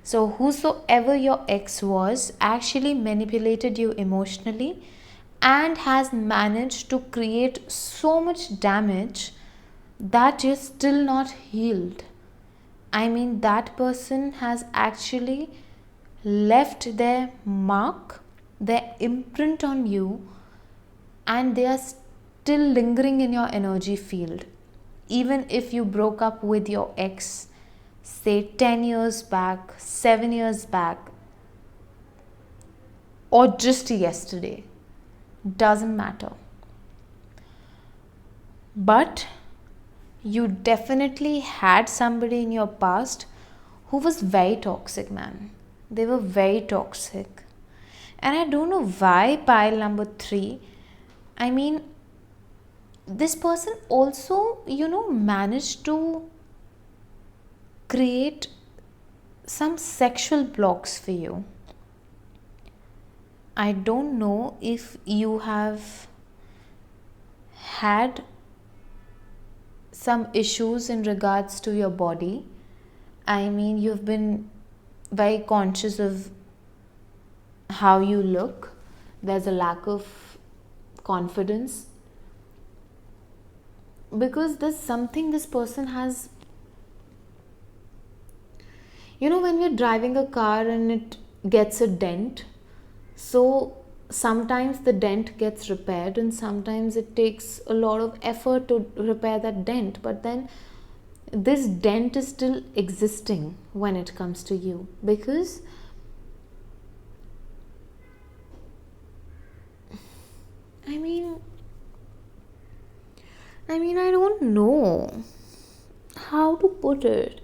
A: So whosoever your ex was actually manipulated you emotionally and has managed to create so much damage that you're still not healed. I mean, that person has actually left their mark, their imprint on you, and they are still lingering in your energy field. Even if you broke up with your ex, say 10 years back, 7 years back, or just yesterday, doesn't matter. But you definitely had somebody in your past who was very toxic, man. They were very toxic. And I don't know why pile number 3. I mean, this person also, managed to create some sexual blocks for you. I don't know if you have had some issues in regards to your body. I mean, you've been very conscious of how you look. There's a lack of confidence because there's something this person has. When we're driving a car and it gets a dent, so sometimes the dent gets repaired and sometimes it takes a lot of effort to repair that dent, but then this dent is still existing when it comes to you, because I mean I don't know how to put it,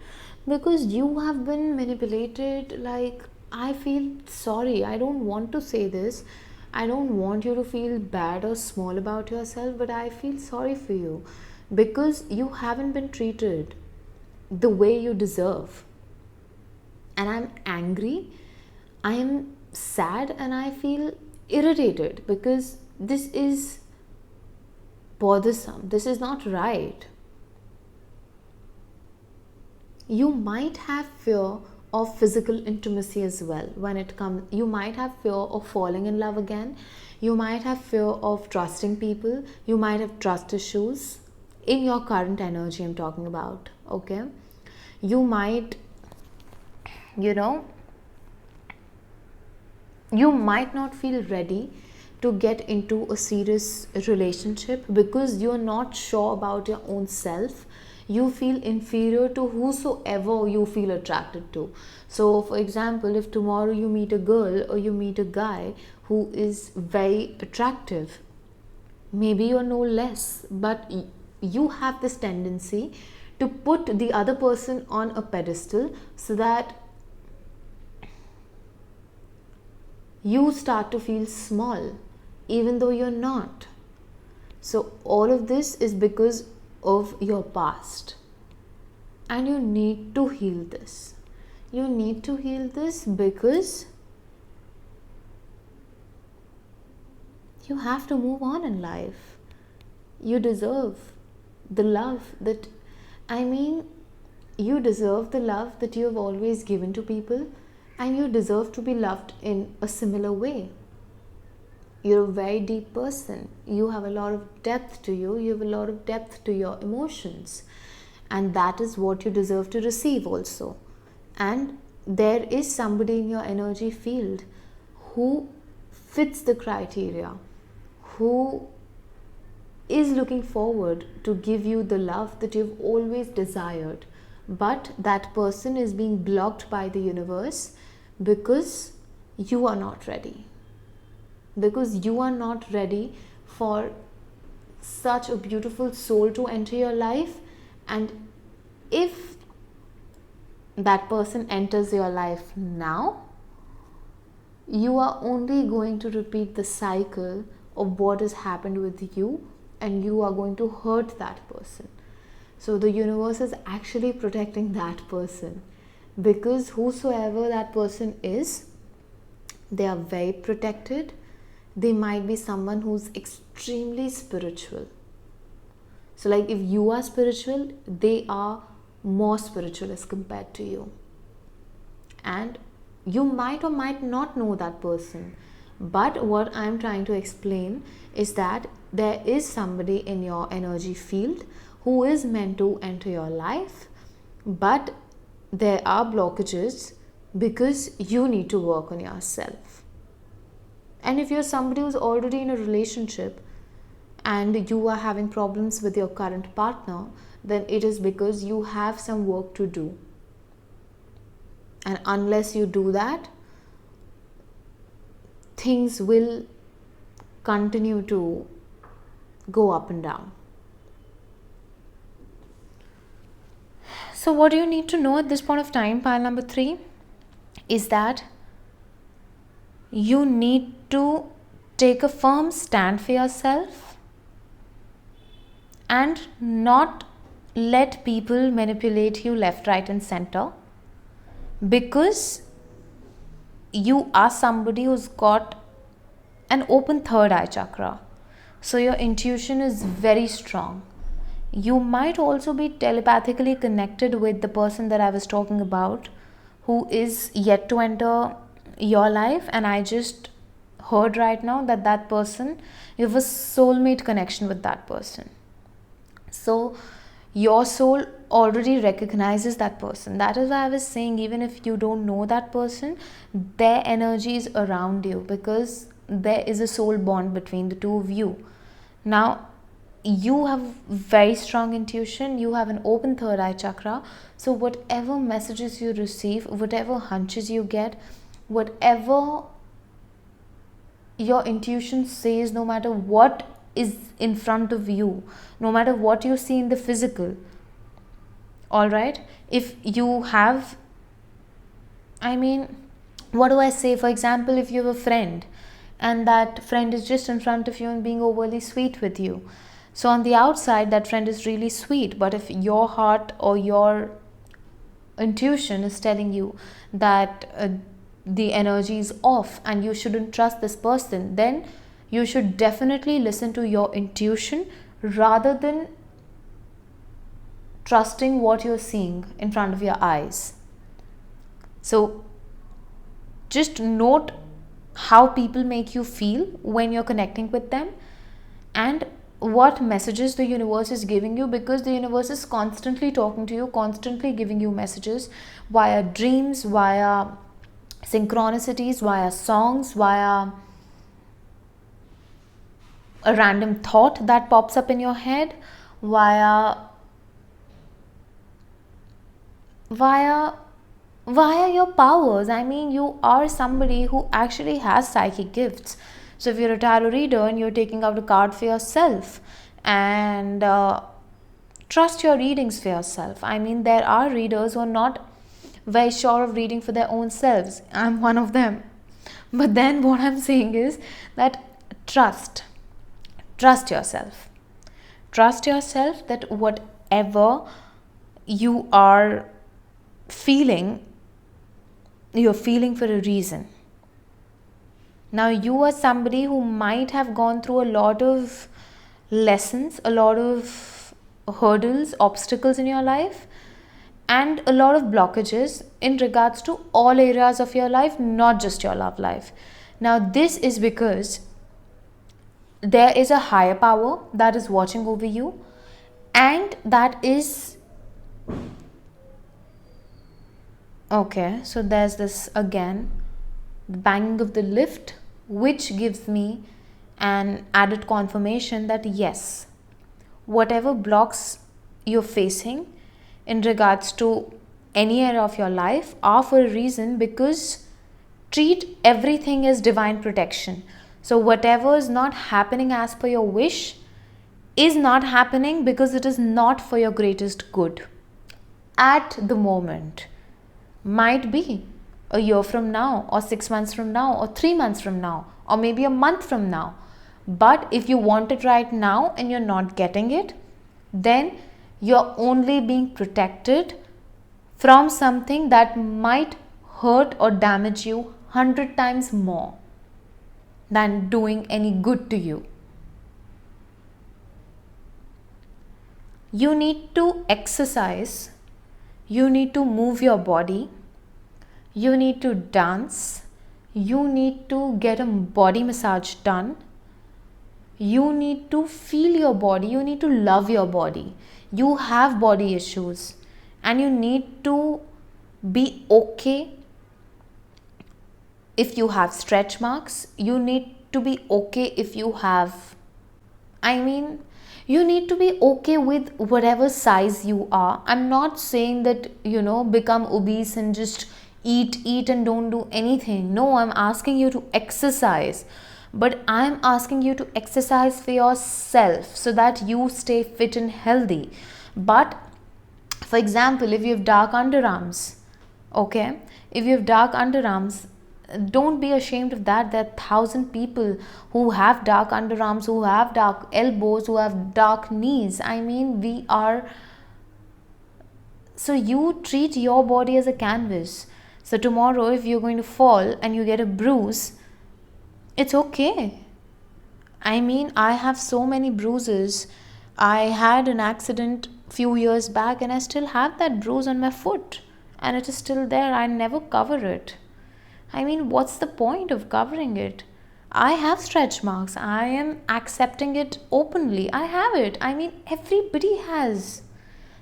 A: because you have been manipulated. Like, I feel sorry. I don't want to say this. I don't want you to feel bad or small about yourself, but I feel sorry for you because you haven't been treated the way you deserve. And I'm angry, I am sad, and I feel irritated because this is bothersome. This is not right. You might have fear of physical intimacy as well. When it comes, you might have fear of falling in love again. You might have fear of trusting people. You might have trust issues in your current energy I'm talking about. Okay, you might you might not feel ready to get into a serious relationship because you're not sure about your own self. You feel inferior to whosoever you feel attracted to. So for example, if tomorrow you meet a girl or you meet a guy who is very attractive, maybe you're no less, but you have this tendency to put the other person on a pedestal so that you start to feel small, even though you're not. So all of this is because of your past. And you need to heal this. You need to heal this because you have to move on in life. You deserve the love that, you deserve the love that you have always given to people, and you deserve to be loved in a similar way. You're a very deep person. You have a lot of depth to you. You have a lot of depth to your emotions. And that is what you deserve to receive also. And there is somebody in your energy field who fits the criteria, who is looking forward to give you the love that you've always desired. But that person is being blocked by the universe because you are not ready. Because you are not ready for such a beautiful soul to enter your life. And if that person enters your life now, you are only going to repeat the cycle of what has happened with you, and you are going to hurt that person. So the universe is actually protecting that person, because whosoever that person is, they are very protected. They might be someone who's extremely spiritual. So like if you are spiritual, they are more spiritual as compared to you. And you might or might not know that person. But what I'm trying to explain is that there is somebody in your energy field who is meant to enter your life, but there are blockages because you need to work on yourself. And if you're somebody who's already in a relationship and you are having problems with your current partner, then it is because you have some work to do. And unless you do that, things will continue to go up and down. So what do you need to know at this point of time, pile number 3, is that you need to take a firm stand for yourself and not let people manipulate you left, right and center, because you are somebody who's got an open third eye chakra. So your intuition is very strong. You might also be telepathically connected with the person that I was talking about, who is yet to enter your life. And I just heard right now that that person, you have a soulmate connection with that person. So your soul already recognizes that person. That is why I was saying, even if you don't know that person, their energy is around you, because there is a soul bond between the two of you. Now, you have very strong intuition, you have an open third eye chakra. So whatever messages you receive, whatever hunches you get, whatever your intuition says, no matter what is in front of you, no matter what you see in the physical, all right, if you have, what do I say, for example, if you have a friend and that friend is just in front of you and being overly sweet with you, so on the outside that friend is really sweet, but if your heart or your intuition is telling you that the energy is off and you shouldn't trust this person, then you should definitely listen to your intuition rather than trusting what you're seeing in front of your eyes. So just note how people make you feel when you're connecting with them, and what messages the universe is giving you, because the universe is constantly talking to you, constantly giving you messages via dreams, via synchronicities, via songs, via a random thought that pops up in your head, via your powers. You are somebody who actually has psychic gifts. So if you're a tarot reader and you're taking out a card for yourself, and Trust your readings for yourself. I mean, there are readers who are not very sure of reading for their own selves. I'm one of them. But then what I'm saying is that trust yourself. Trust yourself that whatever you are feeling, you're feeling for a reason. Now, you are somebody who might have gone through a lot of lessons, a lot of hurdles, obstacles in your life, and a lot of blockages in regards to all areas of your life, not just your love life. Now, this is because there is a higher power that is watching over you, and that is okay. So there's this again, the banging of the lift, which gives me an added confirmation that yes, whatever blocks you're facing in regards to any area of your life are for a reason, because treat everything as divine protection. So whatever is not happening as per your wish is not happening because it is not for your greatest good at the moment. Might be a year from now, or 6 months from now, or 3 months from now, or maybe a month from now. But if you want it right now and you're not getting it, then you're only being protected from something that might hurt or damage you 100 times more than doing any good to you. You need to exercise, you need to move your body, you need to dance, you need to get a body massage done, you need to feel your body, you need to love your body. You have body issues and you need to be okay if you have stretch marks. You need to be okay if you have, you need to be okay with whatever size you are. I'm not saying that, become obese and just eat and don't do anything. No, I'm asking you to exercise. But I'm asking you to exercise for yourself so that you stay fit and healthy. But for example, if you have dark underarms, okay, if you have dark underarms, don't be ashamed of that. There are 1,000 people who have dark underarms, who have dark elbows, who have dark knees. So you treat your body as a canvas. So tomorrow if you're going to fall and you get a bruise, it's okay. I have so many bruises. I had an accident few years back and I still have that bruise on my foot and it is still there. I never cover it. What's the point of covering it? I have stretch marks. I am accepting it openly. I have it. Everybody has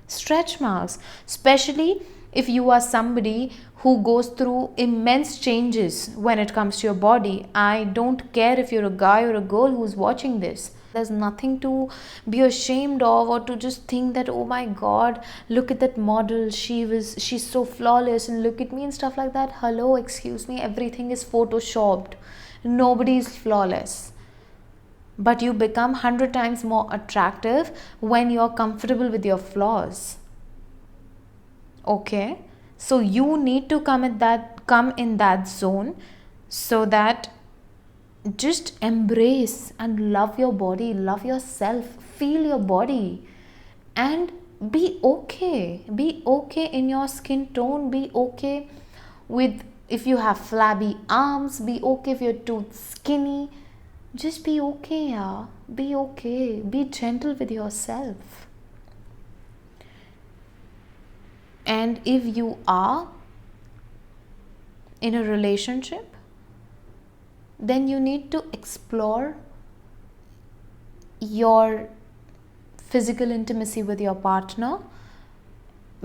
A: stretch marks, especially if you are somebody who goes through immense changes when it comes to your body. I don't care if you're a guy or a girl who's watching this. There's nothing to be ashamed of or to just think that, oh my god, look at that model, she's so flawless and look at me and stuff like that. Hello, excuse me, everything is photoshopped. Nobody is flawless. But you become 100 times more attractive when you're comfortable with your flaws. Okay, so you need to come in that zone, so that just embrace and love your body, love yourself, feel your body, and be okay. Be okay in your skin tone. Be okay with if you have flabby arms. Be okay if you're too skinny. Just be okay, yeah. Be okay. Be gentle with yourself. And if you are in a relationship, then you need to explore your physical intimacy with your partner,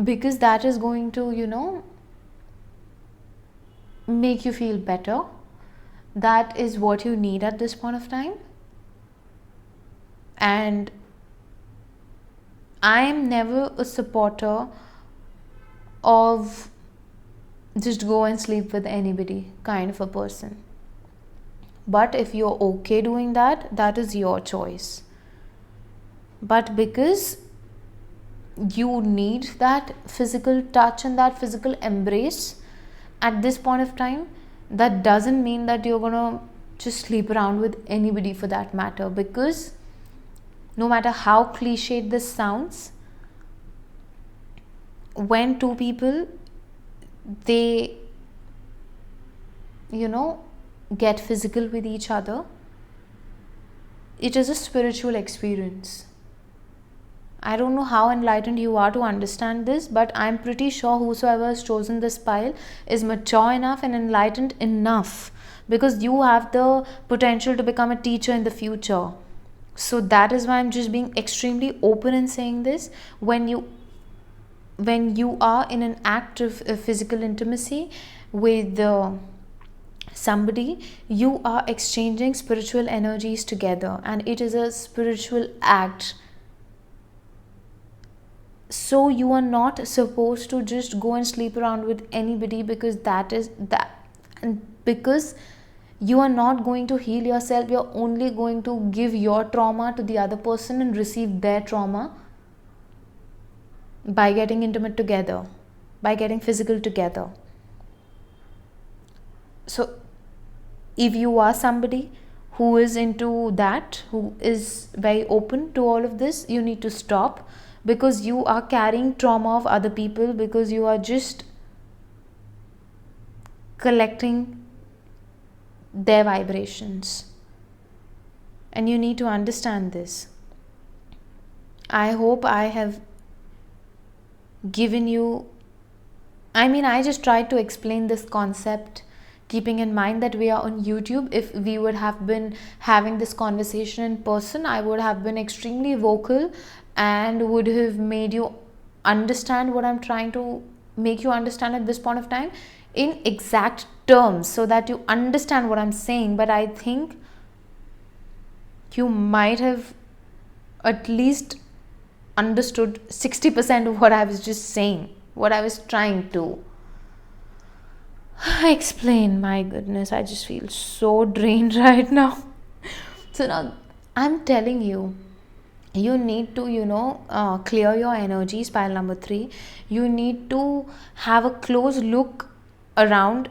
A: because that is going to, make you feel better. That is what you need at this point of time. And I am never a supporter of just go and sleep with anybody kind of a person. But if you're okay doing that, that is your choice. But because you need that physical touch and that physical embrace at this point of time. That doesn't mean that you're gonna just sleep around with anybody for that matter, because no matter how cliched this sounds, when two people, they get physical with each other, it is a spiritual experience. I don't know how enlightened you are to understand this, but I'm pretty sure whosoever has chosen this pile is mature enough and enlightened enough, because you have the potential to become a teacher in the future. So that is why I'm just being extremely open and saying this. When you are in an act of physical intimacy with somebody, you are exchanging spiritual energies together, and it is a spiritual act. So you are not supposed to just go and sleep around with anybody, because and because you are not going to heal yourself. You're only going to give your trauma to the other person and receive their trauma by getting intimate together, by getting physical together. So if you are somebody who is into that, who is very open to all of this, you need to stop, because you are carrying trauma of other people, because you are just collecting their vibrations, and you need to understand this. I hope I have given you, I just tried to explain this concept, keeping in mind that we are on YouTube. If we would have been having this conversation in person, I would have been extremely vocal and would have made you understand what I'm trying to make you understand at this point of time in exact terms, so that you understand what I'm saying. But I think you might have at least understood 60% of what I was just saying, what I was trying to explain. My goodness, I just feel so drained right now. So now I'm telling you, you need to clear your energies. Pile number 3, you need to have a close look around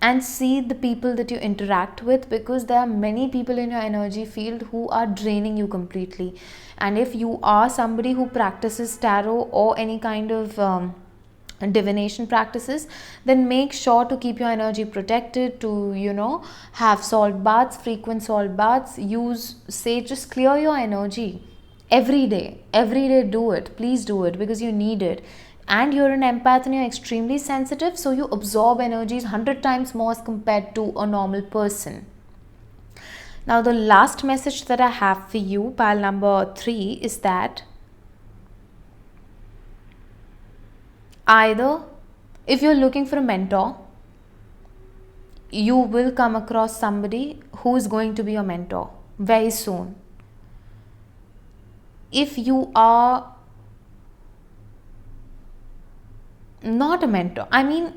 A: and see the people that you interact with, because there are many people in your energy field who are draining you completely. And if you are somebody who practices tarot or any kind of divination practices, then make sure to keep your energy protected, to have salt baths, frequent salt baths, use sage, just clear your energy every day. Do it, please do it, because you need it. And you're an empath and you're extremely sensitive, so you absorb energies 100 times more as compared to a normal person. Now the last message that I have for you, pile number 3, is that either if you're looking for a mentor, you will come across somebody who is going to be your mentor very soon. If you are not a mentor, I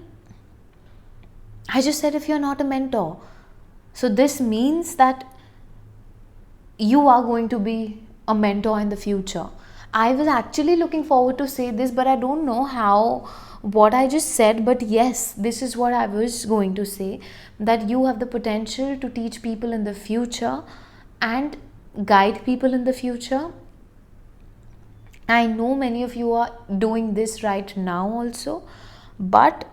A: just said if you're not a mentor, so this means that you are going to be a mentor in the future. I was actually looking forward to say this, but I don't know what I just said, but yes, this is what I was going to say, that you have the potential to teach people in the future and guide people in the future. I know many of you are doing this right now also, but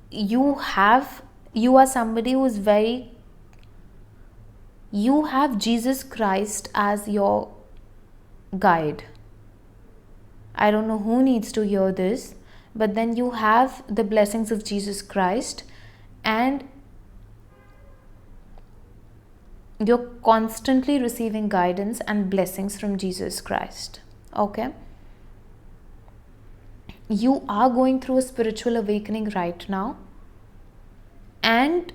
A: you are somebody who is you have Jesus Christ as your guide. I don't know who needs to hear this, but then you have the blessings of Jesus Christ, and you're constantly receiving guidance and blessings from Jesus Christ. Okay? You are going through a spiritual awakening right now, and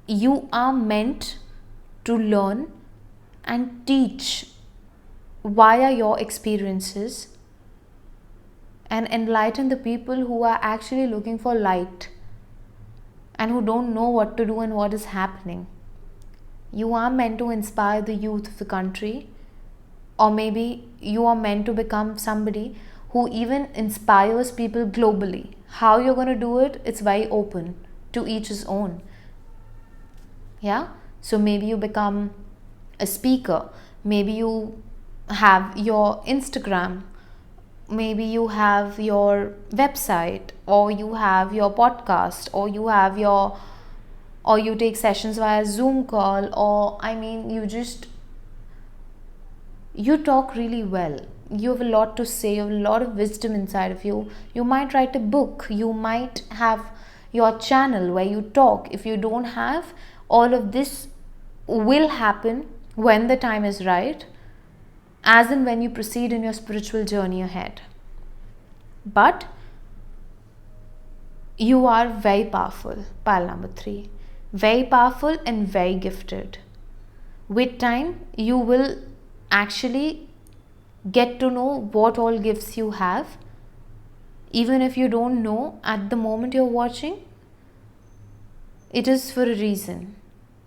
A: you are meant to learn and teach via your experiences and enlighten the people who are actually looking for light and who don't know what to do and what is happening. You are meant to inspire the youth of the country or maybe you are meant to become somebody who even inspires people globally. How you're going to do it, it's very open, to each his own. Yeah, so maybe you become a speaker, maybe you have your Instagram, maybe you have your website, or you have your podcast, or you have your, or you take sessions via Zoom call, or I mean you talk really well, you have a lot to say, you have a lot of wisdom inside of you. You might write a book, you might have your channel where you talk. If you don't have, all of this will happen when the time is right, as in when you proceed in your spiritual journey ahead. But you are very powerful, pile number 3, very powerful and very gifted. With time, you will actually get to know what all gifts you have. Even if you don't know at the moment you're watching, it is for a reason.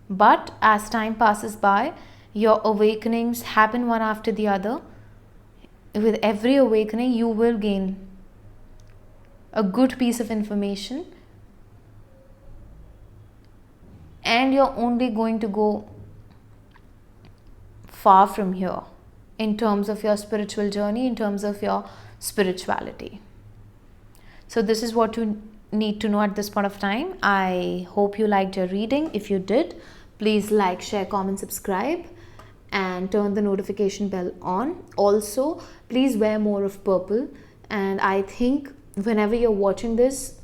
A: But as time passes by, your awakenings happen one after the other. With every awakening, you will gain a good piece of information, and you're only going to go far from here in terms of your spiritual journey, in terms of your spirituality. So this is what you need to know at this point of time. I hope you liked your reading. If you did, please like, share, comment, subscribe, and turn the notification bell on. Also, please wear more of purple. And I think whenever you're watching this,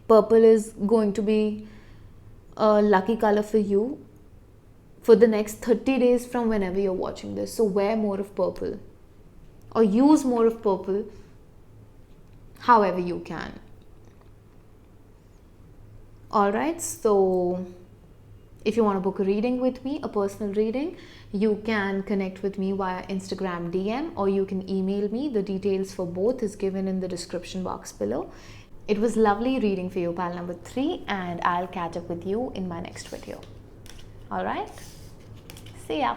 A: purple is going to be a lucky color for you for the next 30 days from whenever you're watching this. So wear more of purple, or use more of purple however you can. Alright, so if you want to book a reading with me, a personal reading, you can connect with me via Instagram DM, or you can email me. The details for both is given in the description box below. It was lovely reading for you, pal number 3, and I'll catch up with you in my next video. Alright, see ya.